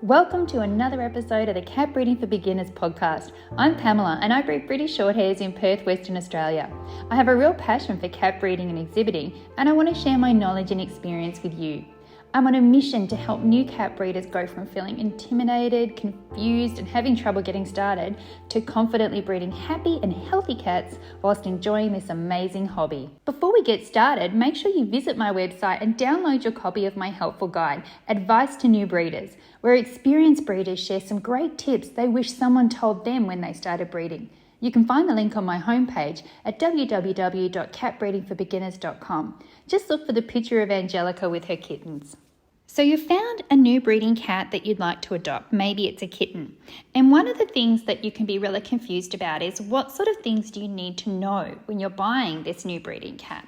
Welcome to another episode of the Cat Breeding for Beginners podcast. I'm Pamela and I breed British Shorthairs in Perth, Western Australia. I have a real passion for cat breeding and exhibiting, and I want to share my knowledge and experience with you. I'm on a mission to help new cat breeders go from feeling intimidated, confused and having trouble getting started to confidently breeding happy and healthy cats whilst enjoying this amazing hobby. Before we get started, make sure you visit my website and download your copy of my helpful guide, Advice to New Breeders, where experienced breeders share some great tips they wish someone told them when they started breeding. You can find the link on my homepage at www.catbreedingforbeginners.com. Just look for the picture of Angelica with her kittens. So you've found a new breeding cat that you'd like to adopt. Maybe it's a kitten. And one of the things that you can be really confused about is what sort of things do you need to know when you're buying this new breeding cat?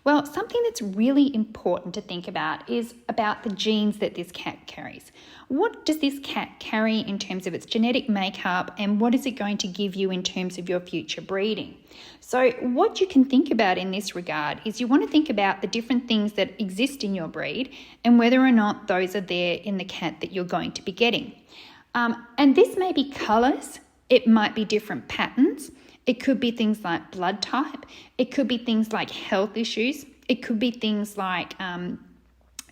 Well, something that's really important to think about is about the genes that this cat carries. What does this cat carry in terms of its genetic makeup, and what is it going to give you in terms of your future breeding? So what you can think about in this regard is you want to think about the different things that exist in your breed and whether or not those are there in the cat that you're going to be getting. And this may be colours, it might be different patterns. It could be things like blood type. It could be things like health issues. It could be things like,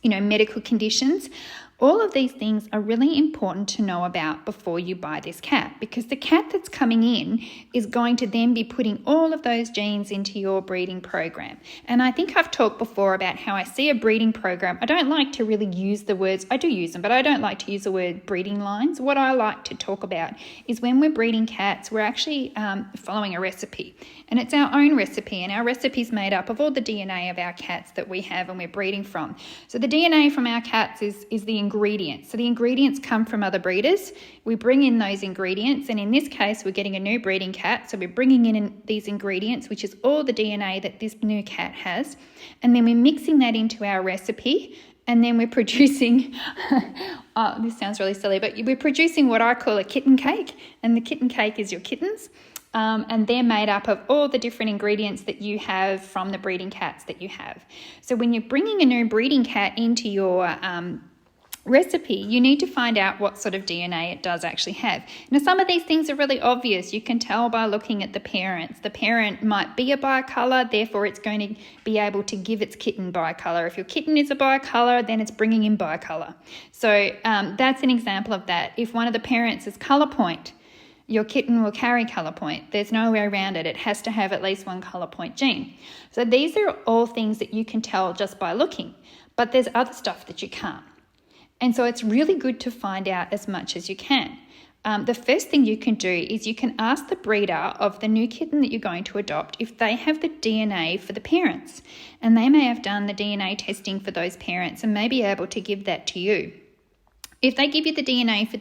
medical conditions. All of these things are really important to know about before you buy this cat, because the cat that's coming in is going to then be putting all of those genes into your breeding program. And I think I've talked before about how I see a breeding program. I don't like to really use the words, I do use them, but I don't like to use the word breeding lines. What I like to talk about is when we're breeding cats, we're actually following a recipe. And it's our own recipe, and our recipe is made up of all the DNA of our cats that we have and we're breeding from. So the DNA from our cats is the ingredients. So the ingredients come from other breeders. We bring in those ingredients, and in this case, we're getting a new breeding cat. So we're bringing in these ingredients, which is all the DNA that this new cat has, and then we're mixing that into our recipe. And then we're producing, this sounds really silly, but we're producing what I call a kitten cake, and the kitten cake is your kittens. And they're made up of all the different ingredients that you have from the breeding cats that you have. So when you're bringing a new breeding cat into your recipe, you need to find out what sort of DNA it does actually have. Now, some of these things are really obvious. You can tell by looking at the parents. The parent might be a bicolour, therefore it's going to be able to give its kitten bicolour. If your kitten is a bicolour, then it's bringing in bicolour. So that's an example of that. If one of the parents is colour point, your kitten will carry colour point. There's no way around it. It has to have at least one colour point gene. So these are all things that you can tell just by looking, but there's other stuff that you can't. And so it's really good to find out as much as you can. The first thing you can do is you can ask the breeder of the new kitten that you're going to adopt if they have the DNA for the parents. And they may have done the DNA testing for those parents and may be able to give that to you. If they give you the DNA for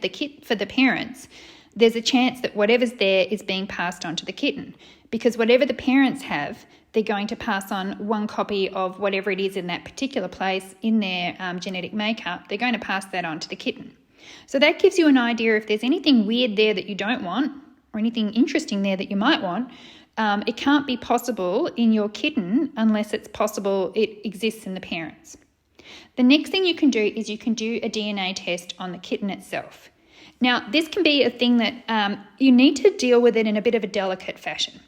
the parents, there's a chance that whatever's there is being passed on to the kitten, because whatever the parents have, they're going to pass on one copy of whatever it is in that particular place in their genetic makeup. They're going to pass that on to the kitten. So that gives you an idea if there's anything weird there that you don't want or anything interesting there that you might want. It can't be possible in your kitten unless it's possible it exists in the parents. The next thing you can do is you can do a DNA test on the kitten itself. Now, this can be a thing that you need to deal with it in a bit of a delicate fashion,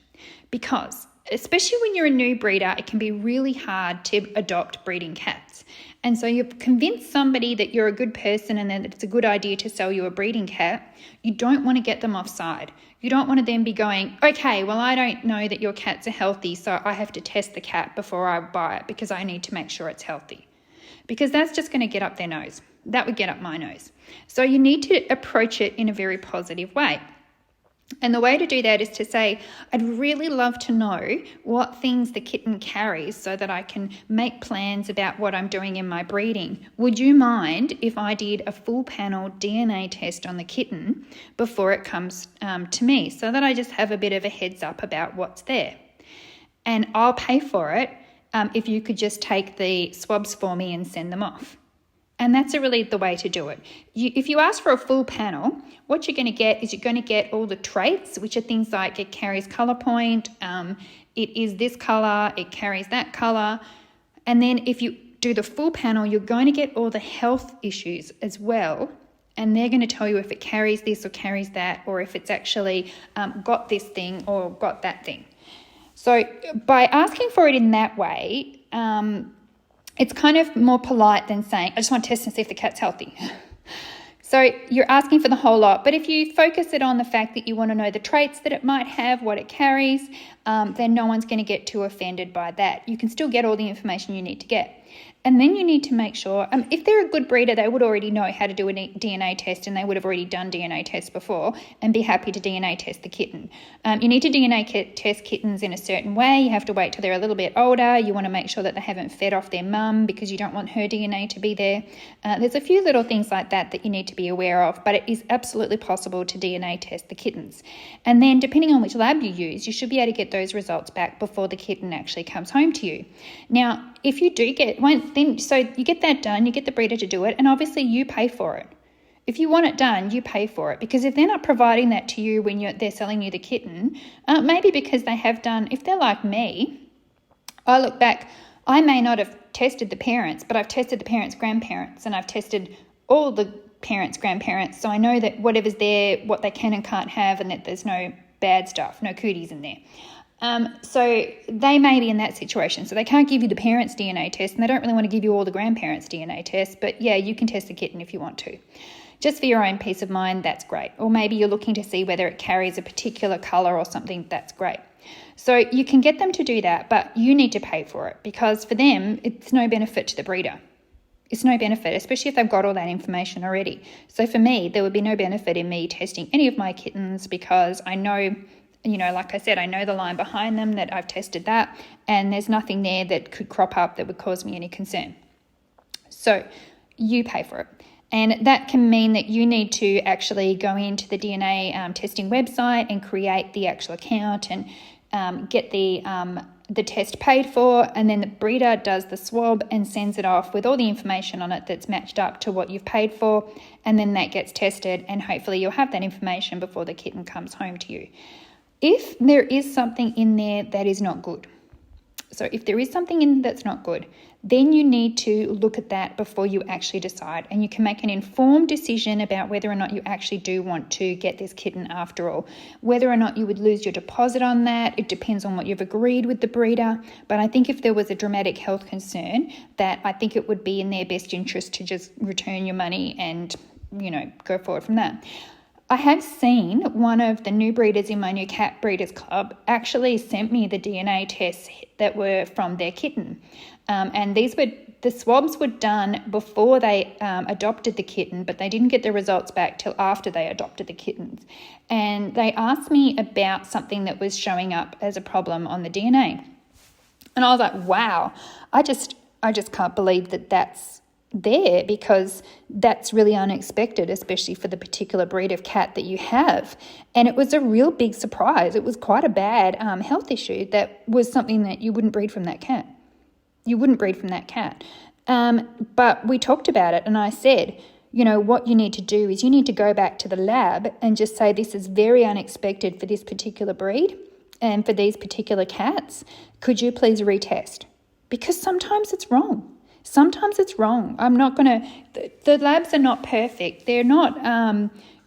because especially when you're a new breeder, it can be really hard to adopt breeding cats. And so you've convinced somebody that you're a good person and that it's a good idea to sell you a breeding cat. You don't want to get them offside. You don't want to then be going, okay, well, I don't know that your cats are healthy, so I have to test the cat before I buy it because I need to make sure it's healthy. Because that's just going to get up their nose. That would get up my nose. So you need to approach it in a very positive way. And the way to do that is to say, I'd really love to know what things the kitten carries so that I can make plans about what I'm doing in my breeding. Would you mind if I did a full panel DNA test on the kitten before it comes to me, so that I just have a bit of a heads up about what's there? And I'll pay for it if you could just take the swabs for me and send them off. And that's really the way to do it. If you ask for a full panel, what you're going to get is you're going to get all the traits, which are things like it carries colour point, it is this colour, it carries that colour. And then if you do the full panel, you're going to get all the health issues as well And they're going to tell you if it carries this or carries that, or if it's actually got this thing or got that thing. So by asking for it in that way, it's kind of more polite than saying, I just want to test and see if the cat's healthy. So you're asking for the whole lot. But if you focus it on the fact that you want to know the traits that it might have, what it carries, then no one's going to get too offended by that. You can still get all the information you need to get. And then you need to make sure, if they're a good breeder, they would already know how to do a DNA test, and they would have already done DNA tests before and be happy to DNA test the kitten. You need to DNA test kittens in a certain way. You have to wait till they're a little bit older. You want to make sure that they haven't fed off their mum because you don't want her DNA to be there. There's a few little things like that that you need to be aware of, but it is absolutely possible to DNA test the kittens. And then depending on which lab you use, you should be able to get those results back before the kitten actually comes home to you. Now, if you do get one, so you get that done, you get the breeder to do it, and obviously you pay for it. If you want it done, you pay for it, because if they're not providing that to you when they're selling you the kitten, maybe because they have done, if they're like me, I look back, I may not have tested the parents, but I've tested the parents' grandparents, and I've tested all the parents' grandparents, so I know that whatever's there, what they can and can't have, and that there's no bad stuff, no cooties in there. So they may be in that situation. So they can't give you the parents' DNA test, and they don't really want to give you all the grandparents' DNA tests. But yeah, you can test the kitten if you want to. Just for your own peace of mind, that's great. Or maybe you're looking to see whether it carries a particular colour or something, that's great. So you can get them to do that, but you need to pay for it, because for them, it's no benefit to the breeder. It's no benefit, especially if they've got all that information already. So for me, there would be no benefit in me testing any of my kittens, because I know, like I said, I know the line behind them, that I've tested that, and there's nothing there that could crop up that would cause me any concern. So you pay for it. And that can mean that you need to actually go into the DNA testing website and create the actual account and get the test paid for, and then the breeder does the swab and sends it off with all the information on it that's matched up to what you've paid for, and then that gets tested, and hopefully you'll have that information before the kitten comes home to you. If there is something in there that is not good, so if there is something in that's not good, then you need to look at that before you actually decide, and you can make an informed decision about whether or not you actually do want to get this kitten after all. Whether or not you would lose your deposit on that, it depends on what you've agreed with the breeder, but I think if there was a dramatic health concern, that I think it would be in their best interest to just return your money and, go forward from that. I have seen one of the new breeders in my new cat breeders club actually sent me the DNA tests that were from their kitten. And the swabs were done before they adopted the kitten, but they didn't get the results back till after they adopted the kittens. And they asked me about something that was showing up as a problem on the DNA. And I was like, wow, I just can't believe that that's there, because that's really unexpected, especially for the particular breed of cat that you have. And it was a real big surprise. It was quite a bad health issue that was something that you wouldn't breed from that cat. You wouldn't breed from that cat. But we talked about it, and I said, what you need to do is you need to go back to the lab and just say, this is very unexpected for this particular breed and for these particular cats. Could you please retest? Because sometimes it's wrong. Sometimes it's wrong. I'm not going to, the labs are not perfect. They're not,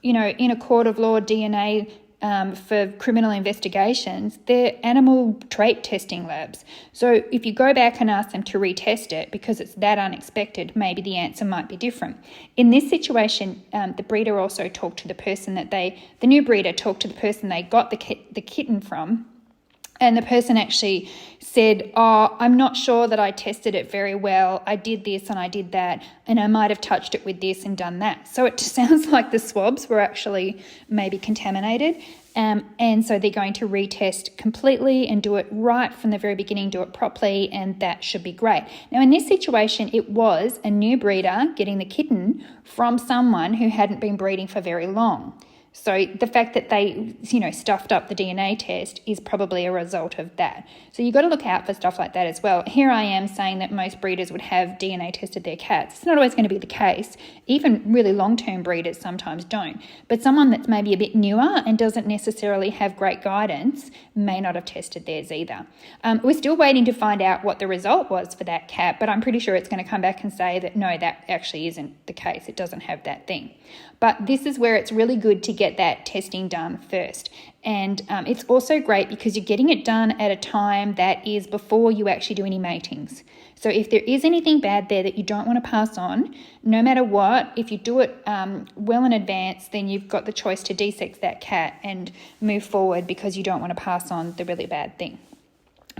in a court of law DNA for criminal investigations. They're animal trait testing labs. So if you go back and ask them to retest it because it's that unexpected, maybe the answer might be different. In this situation, the breeder also talked to the person the new breeder talked to the person they got the kitten from. And the person actually said, I'm not sure that I tested it very well. I did this and I did that, and I might have touched it with this and done that. So it sounds like the swabs were actually maybe contaminated. And so they're going to retest completely and do it right from the very beginning, do it properly, and that should be great. Now, in this situation, it was a new breeder getting the kitten from someone who hadn't been breeding for very long. So the fact that they, stuffed up the DNA test is probably a result of that. So you've got to look out for stuff like that as well. Here I am saying that most breeders would have DNA tested their cats. It's not always going to be the case. Even really long-term breeders sometimes don't. But someone that's maybe a bit newer and doesn't necessarily have great guidance may not have tested theirs either. We're still waiting to find out what the result was for that cat, but I'm pretty sure it's going to come back and say that no, that actually isn't the case. It doesn't have that thing. But this is where it's really good to get that testing done first. And it's also great because you're getting it done at a time that is before you actually do any matings. So if there is anything bad there that you don't want to pass on, no matter what, if you do it well in advance, then you've got the choice to desex that cat and move forward because you don't want to pass on the really bad thing.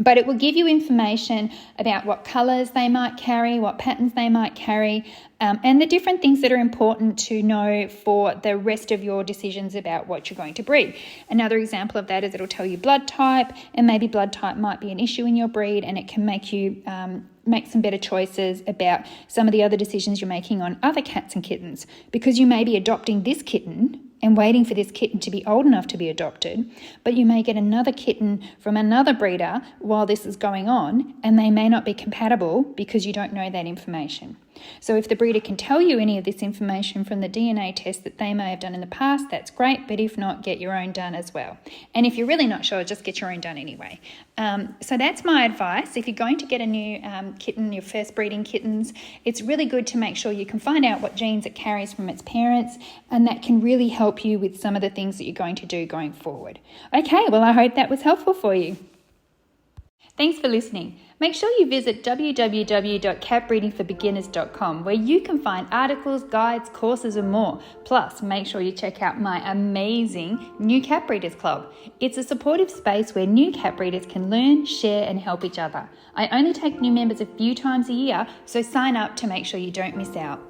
But it will give you information about what colours they might carry, what patterns they might carry, and the different things that are important to know for the rest of your decisions about what you're going to breed. Another example of that is it'll tell you blood type, and maybe blood type might be an issue in your breed, and it can make you make some better choices about some of the other decisions you're making on other cats and kittens, because you may be adopting this kitten and waiting for this kitten to be old enough to be adopted, but you may get another kitten from another breeder while this is going on, and they may not be compatible because you don't know that information. So if the breeder can tell you any of this information from the DNA test that they may have done in the past, that's great, but if not, get your own done as well. And if you're really not sure, just get your own done anyway. So that's my advice. If you're going to get a new kitten, your first breeding kittens, it's really good to make sure you can find out what genes it carries from its parents, and that can really help you with some of the things that you're going to do going forward. Okay, well, I hope that was helpful for you. Thanks for listening. Make sure you visit www.catbreedingforbeginners.com, where you can find articles, guides, courses and more. Plus, make sure you check out my amazing New Cat Breeders Club. It's a supportive space where new cat breeders can learn, share and help each other. I only take new members a few times a year, so sign up to make sure you don't miss out.